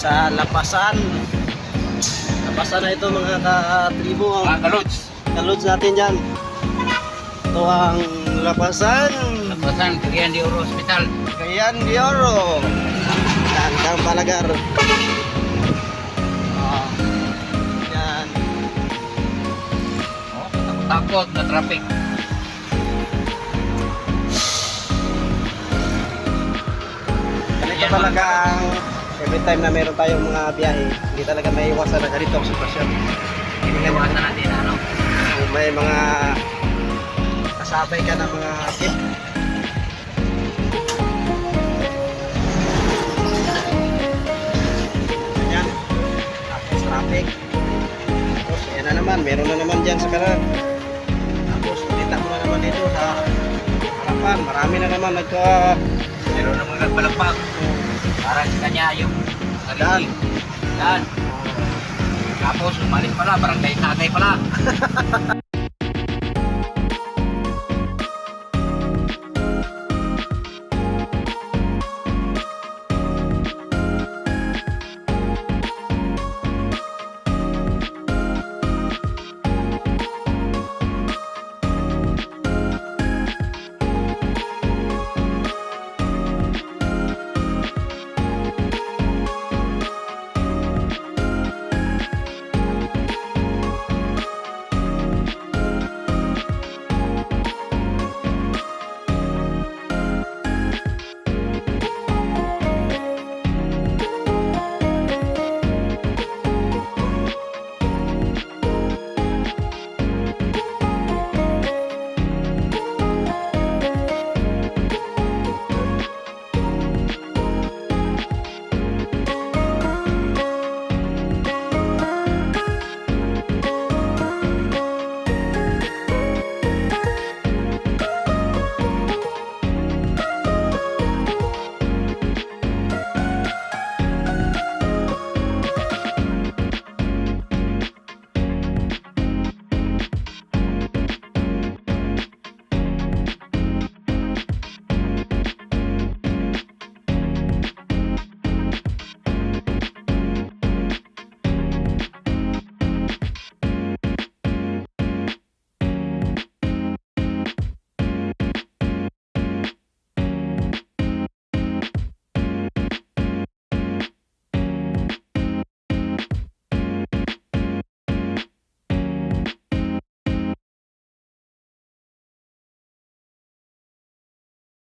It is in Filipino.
sa Lapasan. Lapasan na ito mga ka-tribo. Mga kalods. Kalods natin dyan. Ito ang Lapasan. Lapasan, Cagayan de Oro Hospital. Cagayan de Oro. Tangkang Palagar. Yan. Oh, takot na traffic. Ganito talaga ang every time na meron tayong mga biyahe, hindi talaga may iwasan na ganito ang sitwasyon. Iwasan natin ano. Kung may mga kasabay ka ng mga tip. Yan. Tapos traffic. Tapos yan na naman, meron na naman dyan sa kanan. Tapos kita mo na naman dito sa harapan. Marami na naman Meron na mga nagpalagpag. Para sa kanya yung daan. Dan. Tapos umalis pala, barangay Tagay pala.